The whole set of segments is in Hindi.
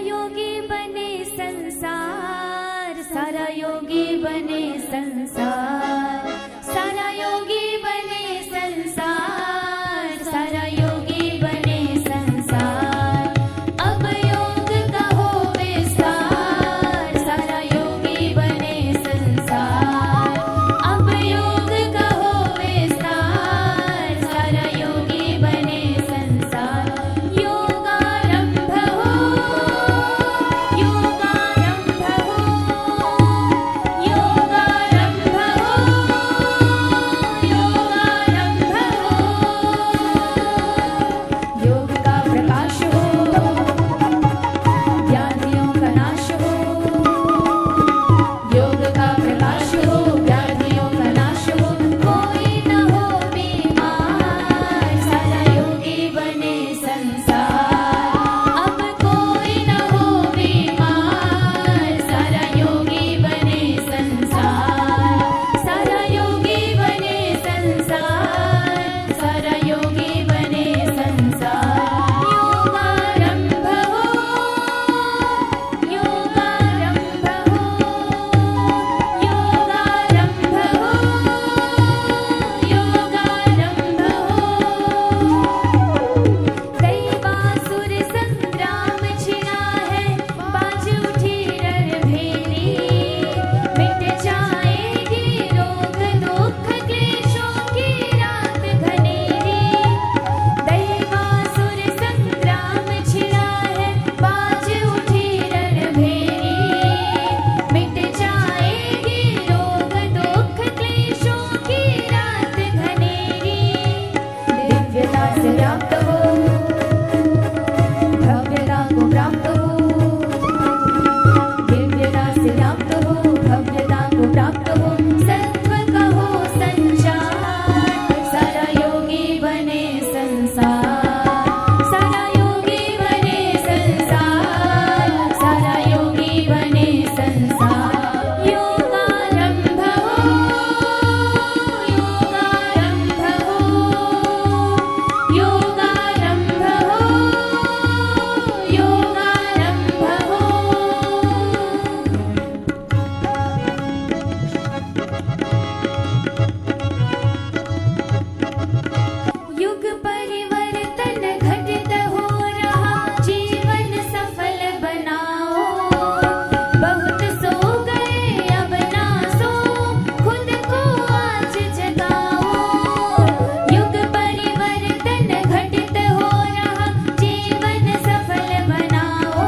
योगी बने संसार, सारा योगी बने संसार, सारा योगी बने संसार, सारा योगी बने संसार। अब योग का हो विस्तार, सारा योगी बने संसार। अब योग का हो विस्तार, सारा योगी बने संसार। योगारंभ हो, योगारंभ हो, योगारंभ हो, योगारंभ हो। योग का प्रकाश हो, व्याधियों का नाश हो। योग का प्रकाश हो, व्याधियों का नाश हो। कोई न हो बीमार, सारा योगी बने संसार। अब कोई न हो बीमार, सारा योगी बने संसार। सारा योगी बने संसार, सारा योगी बने संसार। योगारंभ हो, योगारंभ हो, योगारंभ हो, योगारंभ हो। दैवासुर संग्राम छिड़ा है, बाज उठी रणभेरी। मिट जाएगी रोग दुख क्लेशों की रात घनेरी। दैवासुर संग्राम छिड़ा है, बाज उठी रणभेरी। मिट जाएगी रोग दुख क्लेशों की रात घनेरी। दिव्यता से व्याप्त हो, भव्यता को प्राप्त हो। दिव्यता से व्याप्त हो, भव्यता को प्राप्त हो। सत्व का हो संचार, सारा योगी बने संसार। सारा योगी बने संसार, सारा योगी बने संसार। योगारंभ हो, योगारंभ हो, योगारंभ हो, योगारंभ हो। युग परिवर्तन घटित हो रहा, जीवन सफल बनाओ। बहुत सो गए अब ना सो, खुद को आज जगाओ। युग परिवर्तन घटित हो रहा, जीवन सफल बनाओ।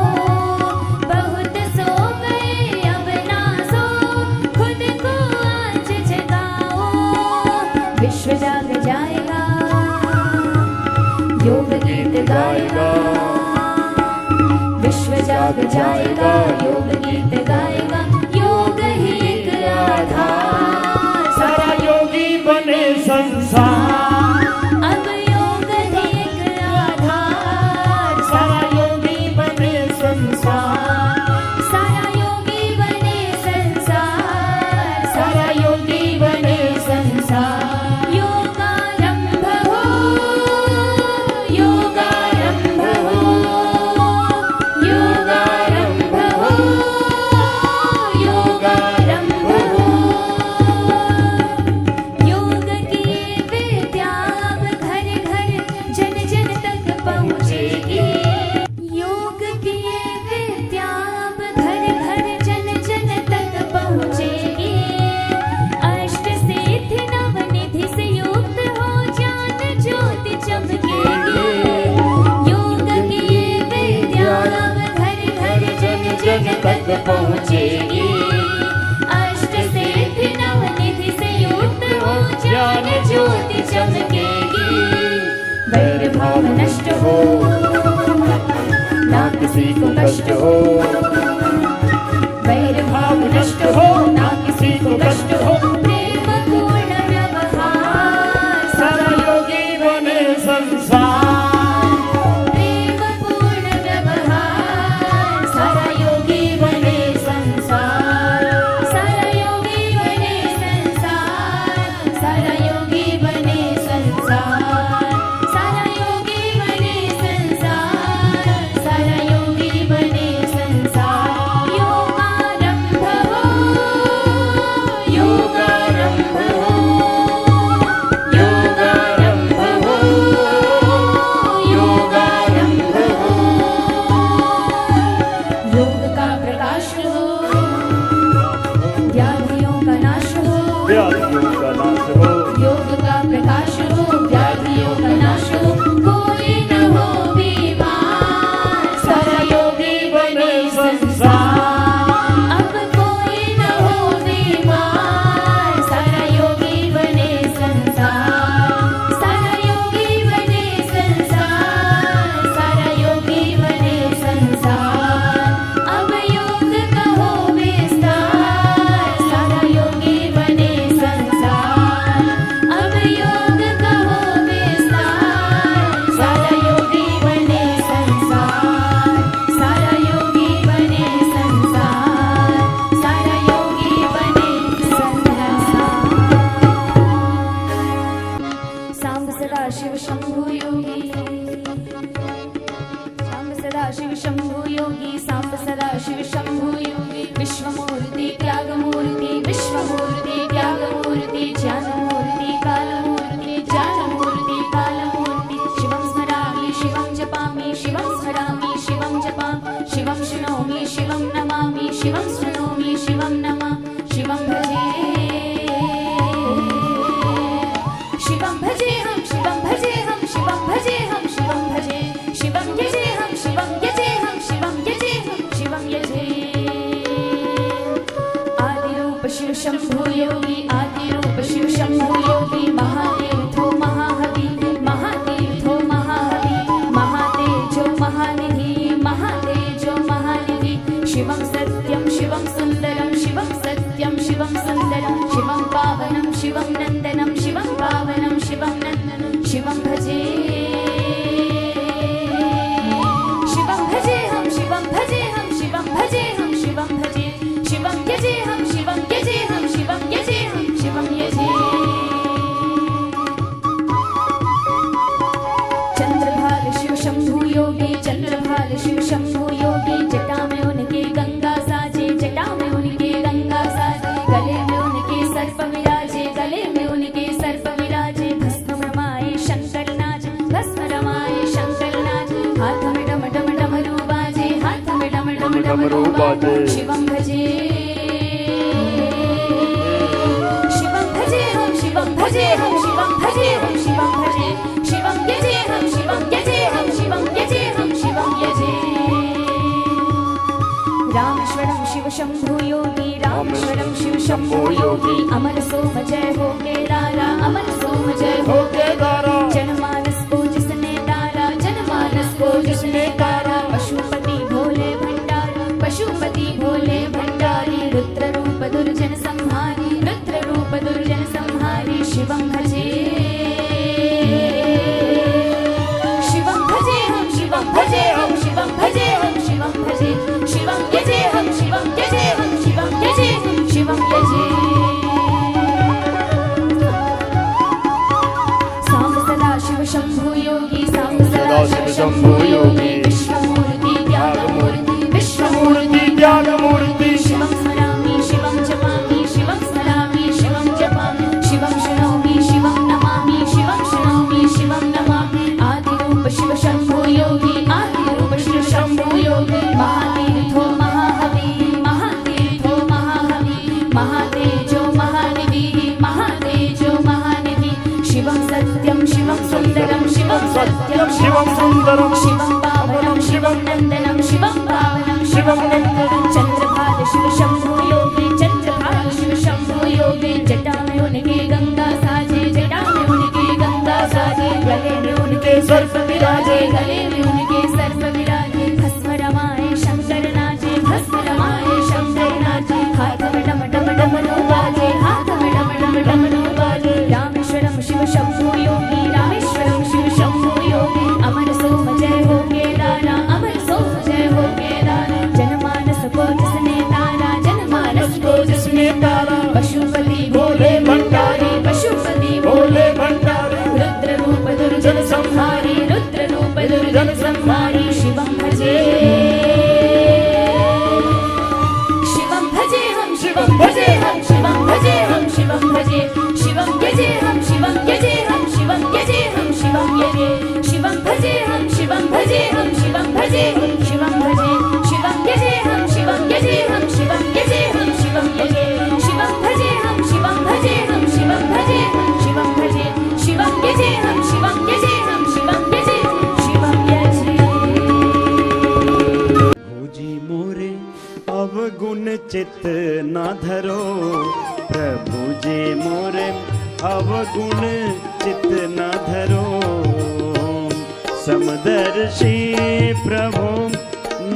बहुत सो गए अब ना सो, खुद को आज जगाओ। विश्व जाग जाएगा, योग गीत गाएगा। विश्व जाग जाएगा, योग गीत गाएगा। योग ही एक आधार, सारा योगी बने संसार। अब योग ही एक आधार, सारा योगी बने संसार। सारा योगी बने संसार, सारा योगी बने संसार। योगारंभ हो, योगारंभ हो, योगारंभ हो, योगारंभ हो। योग की विद्या अब घर घर जन जन तक पहुँचेगी। योग की विद्या अब घर घर जन जन तक पहुँचेगी। अष्ट सिद्धि नवनिधि से युक्त हो, ज्ञान ज्योति चमकेगी। योग की विद्या अब घर घर जन जन तक पहुँचेगी। अष्ट सिद्धि नवनिधि से युक्त हो, ज्ञान ज्योति चमकेगी। वैर भाव नष्ट हो, ना किसी को कष्ट हो। वैर भाव नष्ट हो, ना किसी को कष्ट हो। प्रेम पूर्ण व्यवहार, सारा योगी बने संसार। प्रेम पूर्ण व्यवहार, सारा योगी बने संसार। सारा योगी बने संसार, सारा योगी बने संसार। सारा योगी बने संसार, सारा योगी बने शंभु योगी सांब सदा शिव शंभु योगी विश्वमूर्ति त्यागमूर्ति विश्वमूर्ति त्यागमूर्ति ज्ञानमूर्ति कालमूर्ति ज्ञानमूर्ति कालमूर्ति शिवं स्मरामि शिवं जपामि शिवं स्मरामि शिवं जपामि शिवं शृणोमि शिवं नमामि शिवं शृणोमि शिवं नमामि शिवं भजे शिवं भजे हम शिवं भजे हम शिवं भजे हम शिवं भजे शिवं यजे हम शिवं यजे हम शिवं यजे हम शिवं यजे आदिरूप शिव शंभु योगी आदिरूप शिव शंभु योगी महातीर्थो महाहवि महातीर्थो महाहवि महातेजो महानिधि महातेजो महानिधि शिवं सत्यं शिवं सुन्दरं शिवं सत्यं शिवं सुन्दरं शिवं पावनं शिवं नन्दनं शिवं पावनं शिवं नन्दनं शिवं भजे शिवं भजे हम शिवं भजे हम शिवं भजे हम शिवं भजे शिवं यजे हम शिवं यजे हम शिवं यजे हम शिवं यजे चंद्रभाल शिव शंभु योगी चंद्रभाल शिव शंभु योगी जटा में उनके गंगा साजे जटा में उनके गंगा साजे गले में उनके सर्प विराजे गले में उनके सर्प विराजे भस्म रमाए शंकर नाच भस्म रमाए शंकर नाच हाथ में डम डम डमरू बाजे हाथ में डम डम डमरू बाजे शिवं भजे शिवं भजे हम शिवं भजे हम शिवं भजे हम शिवं भजे शिवं यजे हम शिवं यजे हम शिवं यजे हम शिवं यजे रामेश्वरम शिव शंभु योगी रामेश्वरम शिव शंभु योगी अमर सोम जय हो केदारा अमर सोम जय हो केदारा जनमानस को जिसने तारा जनमानस को जिसने तारा पशुपति भोले भंडारी पशुपति भोले भंडारी रुद्र रूप दुर्जन संहारी रुद्र रूप दुर्जन संहारी शिवं भजे शिवं भजे हम शिवं भजे हम शिवं भजे हम शिवं भजे शिवं यजे हम शिवं यजे हम शिवं यजे हम शिवं यजे सांब सदा शिव शंभु योगी सांब सदा शिव शंभु योगी विश्वमूर्ति त्यागमूर्ति विश्वमूर्ति त्यागमूर्ति शिवं स्मरामि शिवं जपामि शिवं स्मरामि शिवं जपामि शिवं शृणोमि शिवं नमामि शिवं शृणोमि शिवं नमामि आदिरूप शिव शंभु योगी आदिरूप शिव शंभु योगी महातीर्थो महाहवि महातीर्थो महाहवि महातेजो महानिधि महातेजो महानिधि शिवं सत्यं शिवं सुन्दरं शिवं सत्यं शिवं सुन्दरं शिवं पावनं शिवं नन्दनं शिवं पावनं शिवं नन्दनं चंद्रभाल शिव शंभु योगी चंद्रभाल शिव शंभु योगी जटा में उनके गंगा साजे जटा में उनके गंगा साजे गले में उनके सर्प विराजे गले में उनके सर्प विराजे भस्म रमाए शंकर नाचे भस्म रमाए शंकर नाचे हाथ में डम डम डमरू बाजे हाथ में डम डम डमरू बाजे रामेश्वरम शिव शंभु योगी रामेश्वरम शिव शंभु योगी अमर सोम जय हो केदारा अमर सोम जय हो केदारा जनमानस को जिसने तारा जनमानस को जिसने तारा पशुपति भोले भंडारी पशुपति भोले भंडारी रुद्र रूप दुर्जन संहारी रुद्र रूप दुर्जन संहारी शिवं भजे शिवं भजे हम शिवं भजे हम शिवं भजे हम शिवं भजे शिवं यजे हम शिवं यजे हम शिवं यजे हम शिवं यजे शिवं भजे हम शिवं भजे हम शिवं भजे हम शिवं भजे शिवं यजे हम शिवं यजे हम शिवं यजे हम शिवं यजे शिवं भजे हम शिवं भजे हम शिवं भजे हम शिवं भजे शिवं यजे हम शिवं यजे हम शिवं यजे हम शिवं यजे भोजी मोरे अवगुण चित न धरो प्रभु जी मोरे अवगुण चित न धरो समदर्शी प्रभु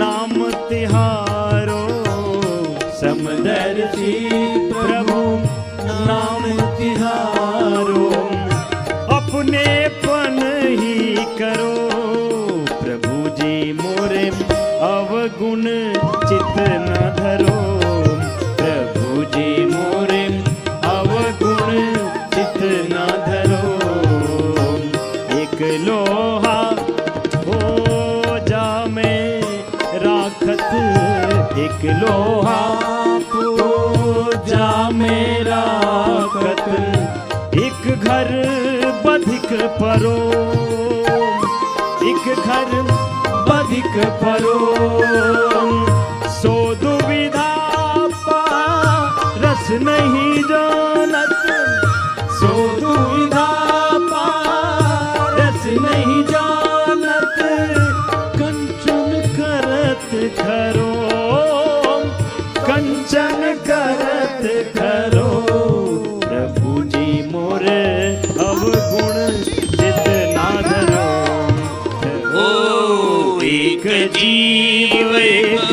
नाम तिहारो समदर्शी प्रभु नाम तिहारो अपने पन ही करो प्रभु जी मोरे अवगुण चित न धरो प्रभु जी मोरे अवगुण चित न धरो एक लोहा हो जा में राखत एक लोहा पूजा में राखत एक घर बधिक परो एक घर बधिक परो सो दुविधा पारस नहीं जानत सो दुविधा पारस नहीं जानत कंचन करत खरो कंचन करत खरो प्रभु जी मोरे अवगुण चित ना धरो ओ एक जीव एक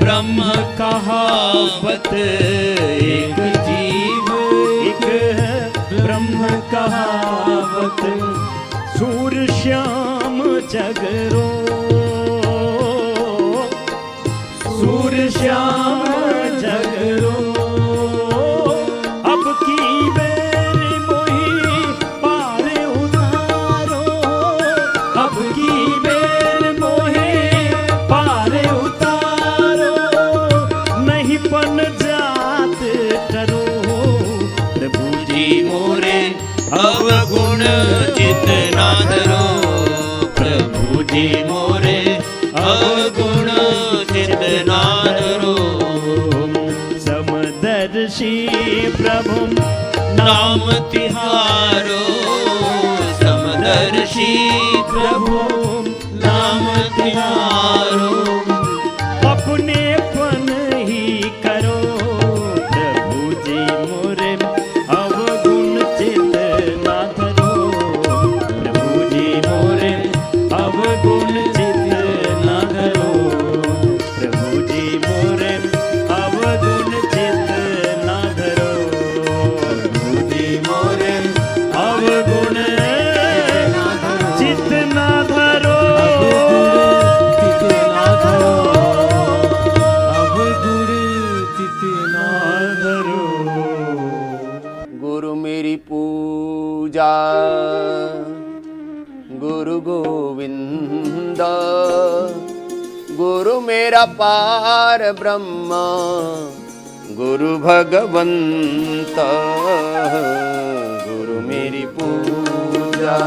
ब्रह्म कहावत एक जीव एक ब्रह्म कहावत सूर श्याम जगरो सूर श्याम जगरो अब की बेर मोही पार उतारो अब की बेर मोही पार उतारो नहीं पन जात डरो प्रभु जी मोरे अवगुण चित ना धरो प्रभु जी मोरे अवगुण चित ना धरो समदर्शी प्रभु नाम तिहारो समदर्शी प्रभु नाम तिहारो अपने पन ही करो प्रभु जी मोरे अवगुण चित ना धरो प्रभु जी मोरे अवगुण चित ना धरो प्रभु जी मोरे अवगुण चित ना धरो प्रभु जी मोरे अवगुण चित ना धरो गुरु मेरी पूजा गुरु गोविंद गुरु मेरा पार ब्रह्म गुरु भगवंत गुरु मेरी पूजा